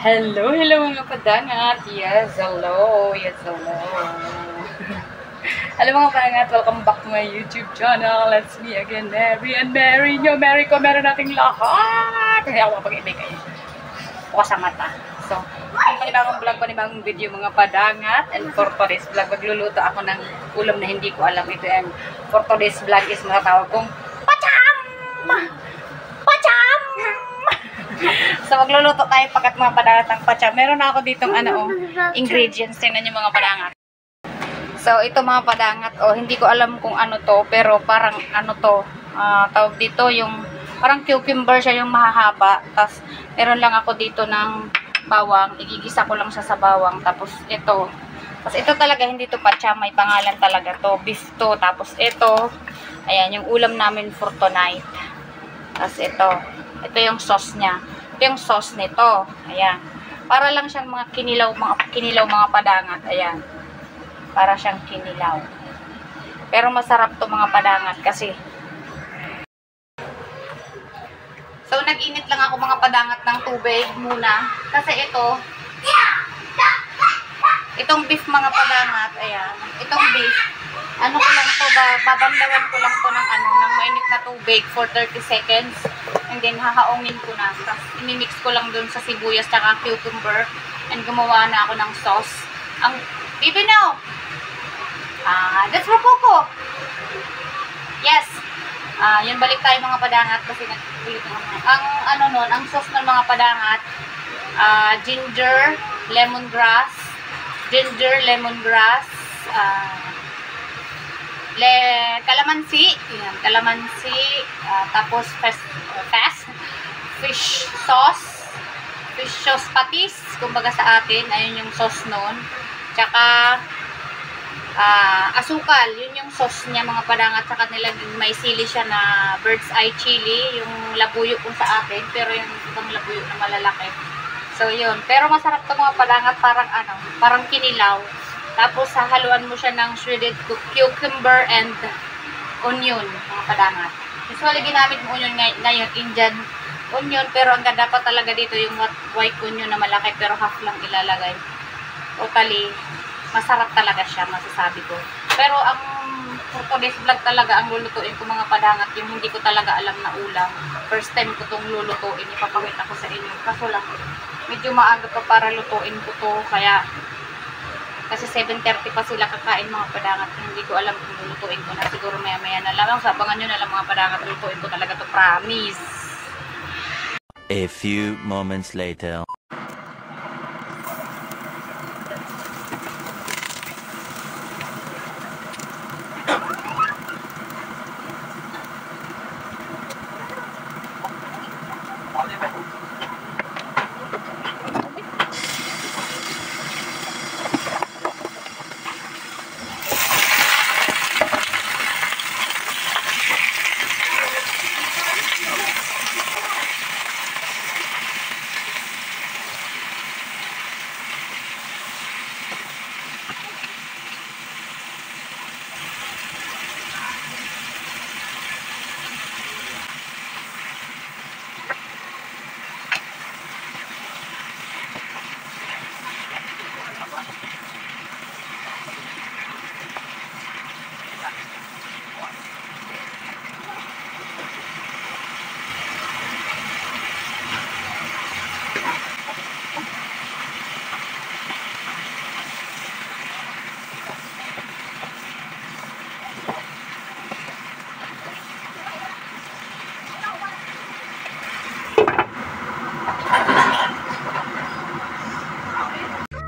Hello, hello mga padangat. Yes, hello. Yes, hello. Hello mga padangat. Welcome back to my YouTube channel. Let's me again, Mary and Mary nyo. Mary ko, meron nating lahat. Kasi ako mapag-ibig kayo. Bukas ang mata. So, panibagong vlog, panibagong video mga padangat. And for today's vlog, magluluto ako ng ulam na hindi ko alam. Ito yung for today's vlog is matatawag kong pacham! Pacham! So, magluluto tayo pagkat mga padangat ng pacham. Meron na ako ditong ingredients. Tingnan nyo mga padangat. So, ito mga padangat. Hindi ko alam kung ano to. Pero parang ano to. Tawag dito yung parang cucumber siya yung mahahaba. Tapos, meron lang ako dito ng bawang. Igigisa ko lang siya sa bawang. Tapos, ito. Tapos, ito talaga hindi to pacham. May pangalan talaga to. Beef to. Tapos, ito. Ayan, yung ulam namin for tonight. Tapos, ito. Ito yung sauce niya. Ito yung sauce nito. Ayan. Para lang siyang mga kinilaw mga padangat. Ayan. Para siyang kinilaw. Pero masarap to mga padangat kasi. So, nag-init lang ako mga padangat ng tubig muna. Kasi itong beef mga padangat. Ayan. Itong beef. Ano ko lang to, babandawan ko lang to ng mainit na tubig for 30 seconds. And then, hahaongin ko na. Tapos, imimix ko lang dun sa sibuyas tsaka cucumber. And gumawa na ako ng sauce. Baby no! That's for Coco! Yes! Yun, balik tayo mga padangat kasi nag-ulit ang sauce ng mga padangat, ginger, lemongrass, kalamansi, tapos fish sauce patis, kumbaga sa atin, ayun yung sauce nun, tsaka asukal, yun yung sauce niya mga padangat, tsaka nilaging may sili siya na bird's eye chili, yung labuyo kung sa atin, pero yung ibang labuyo na malalaki. So yun, pero masarap to mga padangat, parang kinilaw. Tapos, hahaluan mo siya ng shredded cucumber and onion, mga padangat. Usually, ginamit mo onion ngayon, Indian onion, pero ang ganda pa talaga dito yung white onion na malaki, pero half lang ilalagay. Totally, masarap talaga siya, masasabi ko. Pero, for today's vlog talaga, ang lulutuin ko mga padangat, yung hindi ko talaga alam na ulam. First time ko itong lulutuin, ipapakita ko sa inyo. Kaso lang, medyo maaga pa para lutuin ko to, kasi 7:30 pa sila kakain mga padangat. Hindi ko alam kung lulutuin ko na. Siguro maya-maya na lang. Sabangan nyo na lang mga padangat. Lulutuin ko talaga to, promise. A few moments later.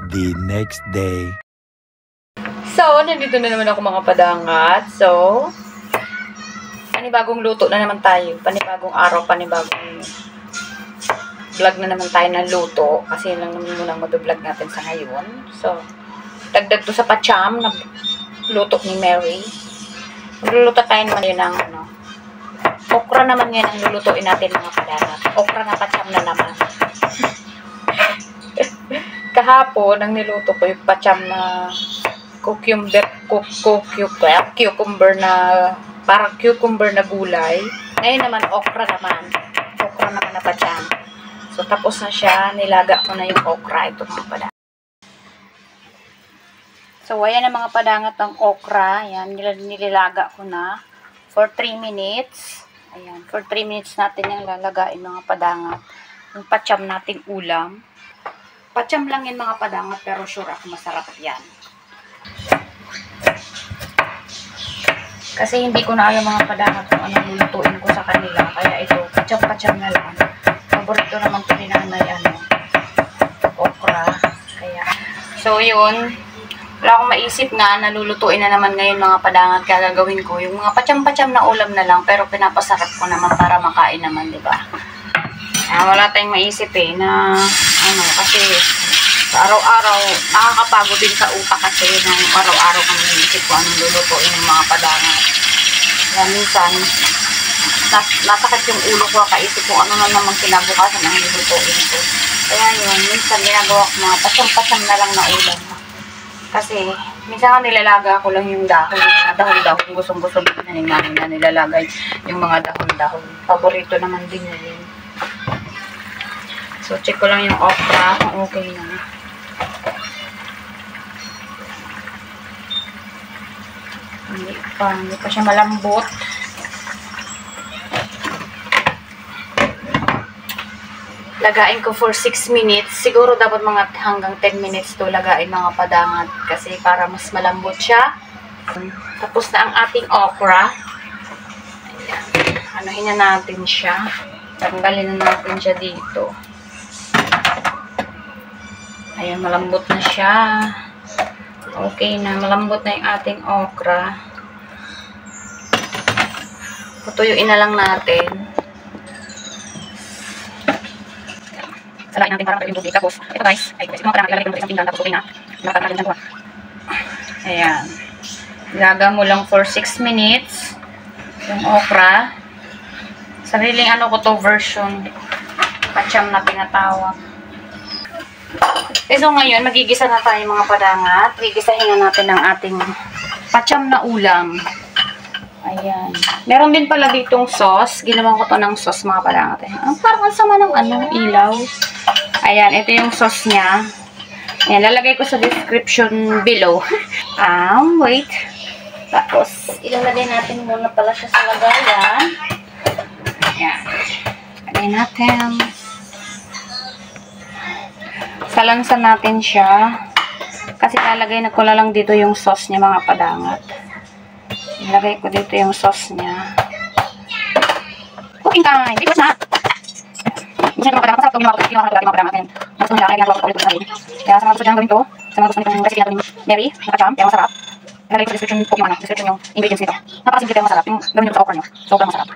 The next day. So, nandito na naman ako mga padangat. So, panibagong luto na naman tayo. Panibagong araw, panibagong vlog na naman tayo ng luto. Kasi yun lang naman muna mag-vlog natin sa ngayon. So, dagdag to sa pacham na luto ni Mary. Magluluto tayo naman yun ng okra naman yan ang lulutuin natin mga padangat. Okra na pacham na naman. Kahapon, ang niluto ko yung pacham na cucumber na parang cucumber na gulay. Ngayon naman okra naman na pacham. So, tapos na siya. Nilaga ko na yung okra. Ito mga padangat. So, ayan ang mga padangat ng okra. Ayan, nililaga ko na for 3 minutes. Ayan, for 3 minutes natin yung lalagain mga padangat. Yung pacham nating ulam. Pacham lang yan mga padangat, pero sure ako masarap yan. Kasi hindi ko na alam mga padangat kung anong lulutuin ko sa kanila. Kaya ito, pacham-pacham na lang. Paborito naman ko din ang okra. Kaya, so yun. Wala akong maisip nga, nalulutuin na naman ngayon mga padangat. Kaya gagawin ko yung mga pacham-pacham na ulam na lang, pero pinapasarap ko naman para makain naman, di ba? Wala tayong maisip na, kasi sa araw-araw, nakakapagod din sa utak kasi ng araw-araw kang iisip ko anong lulutuin ng mga padangat. Kaya minsan, nasakit yung ulo ko, kaisip ko ano na naman kinabukasan ang lulutuin ko. Kaya yun, minsan ginagawa ko mga pacham-pacham na lang na ulam. Kasi, minsan nga nilalaga ko lang yung dahon, dahon-dahon, gustong-gusto na ni Mami na nilalagay yung mga dahon-dahon. Paborito naman din yun. So, check ko lang yung okra kung okay na. Hindi pa siya malambot. Lagain ko for 6 minutes. Siguro dapat mga hanggang 10 minutes to lagain mga padangat. Kasi para mas malambot siya. Tapos na ang ating okra. Ayan. Anuhin na natin siya. Tanggalin na natin siya dito. Ayan, malambot na siya. Okay na, malambot na yung ating okra. Tutuyuin na lang natin. Salain natin parang yung tubig. Tapos, ito guys, ito mga parang ilalagay ko sa isang pinggan. Tapos okay na. Nakatanggal natin siya. Ayan. Ilaga mo lang for 6 minutes. Yung okra. Sariling ko to version. Pacham na pinatawag. So ngayon, magigisa na tayo mga padangat. Gigisahin na natin ang ating pacham na ulam. Ayan. Meron din pala ditong sauce. Ginawa ko to ng sauce mga padangat. Parang ang sama ng ilaw. Ayan, ito yung sauce niya. Ayan, lalagay ko sa description below. Wait. Tapos, ilalagay natin muna pala siya sa lagayan. Ayan. Lagay natin. Salansan natin siya. Kasi lalagay na ko na lang dito yung sauce niya mga padangat. Ilagay ko dito yung sauce niya. Cooking time! Wait, what's na? Minsan mga padangat, masarap ito ginawa ko mga padangat. Mas nila, kaya ginagawa ko ulit sa sarili. Kaya sa mga gusto dyan gawin to, sa mga gusto nitong recipe natin ni Mary, nakacham, kaya masarap. Ilagay ko sa description yung ingredients nito. Napakasimple pero masarap. Yung gawin nyo sa okra nyo. Sobrang masarap.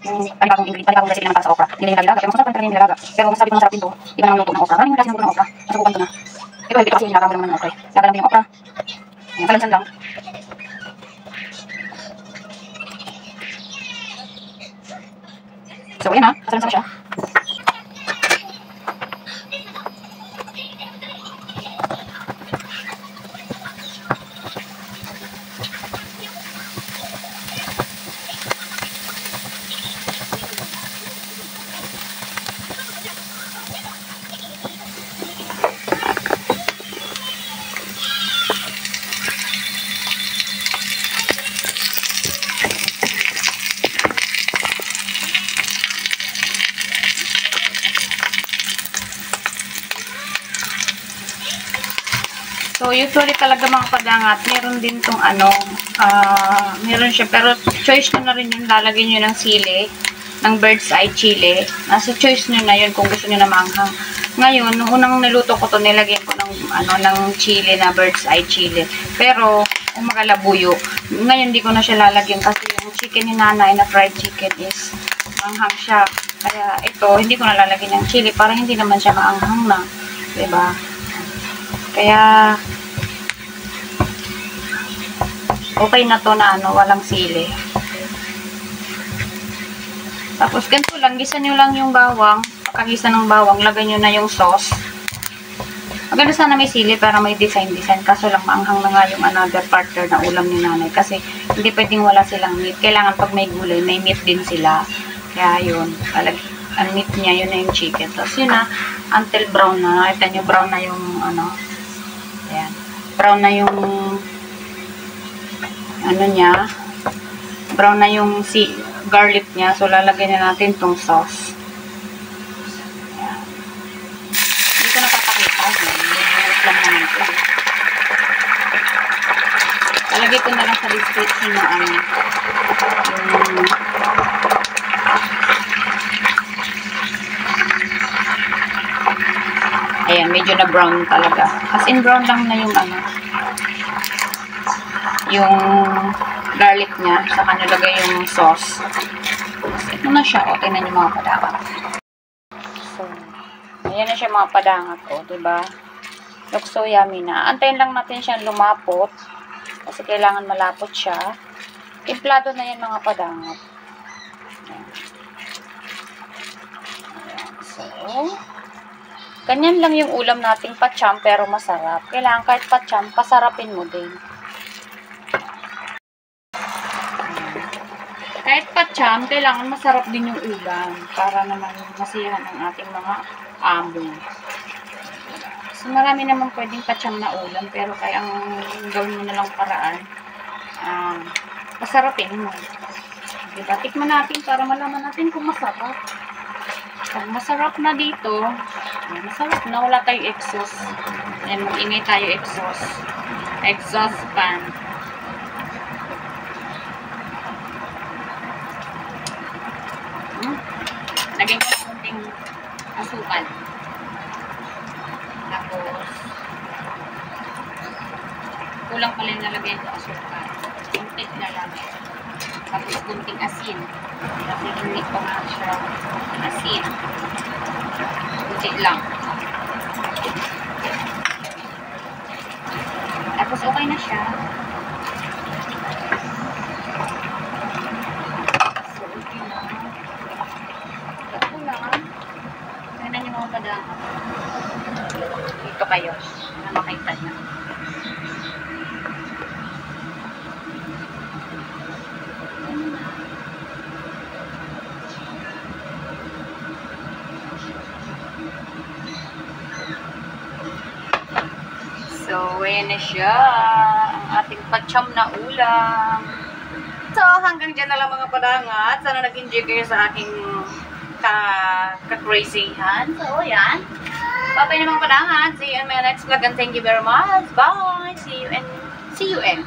Yung panibagong recipe naman para sa okra. Nilaga. Kaya masarap talaga yung nilaga. Pero masabi ko masarap din to. Iba naman luto ng okra. Maraming klase ng luto ng okra. Nasubukan ko na. Ito hindi kasi nilaga mo naman ng okra. Laga lang yung okra. Ayan, salansan lang. So, ayan ha. Salansan na siya. So, usually talaga mga padangat, meron din tong meron siya, pero choice nyo na rin yung lalagyan nyo ng sili, ng bird's eye chili. Nasa choice nyo na yun kung gusto nyo na manghang. Ngayon, nung unang niluto ko to, nilagyan ko ng chili na bird's eye chili. Pero, magalabuyo. Ngayon, di ko na siya lalagyan kasi yung chicken ni nanay na fried chicken is manghang siya. Kaya, ito, hindi ko na lalagyan ng chili para hindi naman siya maanghang na. Diba? Kaya, okay na to na walang sili. Tapos, ganito lang, gisa nyo lang yung bawang. Pagkagisa ng bawang, lagay nyo na yung sauce. Maganda sana may sili para may design. Kaso lang, maanghang na nga yung another partner na ulam ni nanay. Kasi, hindi pwedeng wala silang meat. Kailangan pag may gulay, may meat din sila. Kaya, yun. ang meat niya, yun na yung chicken. Tapos yun na, until brown na. Nakita nyo, brown na yung, ano, ayan. Brown na yung, ano niya, brown na yung garlic niya. So, lalagyan na natin tong sauce. Ayan. Hindi ko napapakita. Nilulot lang naman ito. Lalagay ko na lang sa description na ano, yung ayan, medyo na brown talaga. As in brown lang na yung ano, yung garlic niya, saka nilagay yung sauce. Ito na siya. O, tingnan yung mga padangat. So, ayan na siya mga padangat. O, diba? Looks so yummy na. Antayin lang natin siyang lumapot. Kasi kailangan malapot siya. Timplado na yan mga padangat. Ayan. So, ganyan lang yung ulam nating pacham, pero masarap. Kailangan kahit pacham, pasarapin mo din. Kahit pacham, kailangan masarap din yung ulam para naman masiyahan ang ating mga amo. So, marami naman pwedeng pacham na ulam, pero kaya ang gawin mo na lang paraan, pasarapin mo. Diba? Tikman natin para malaman natin kung masarap. Pag masarap na dito, masarap na, wala tayong exhaust. And mag-ingay tayo exhaust fan. Lagyan ko ng konting asukal. Tapos, kulang pala yung nalagyan ko asukal. Kuntit na lang. Tapos, kunting asin. Tapos, hindi ko nga siya asin. Kuntit lang. Tapos, okay na siya. Dito kayo na makita niya. So, ayan na siya. Ang ating pacham na ulam. So, hanggang dyan na lang mga padangat. Sana nag-enjoy kayo sa aking ka-crazyhan. So, ayan. Bye-bye naman padangat. See you in my next vlog and thank you very much. Bye! See you and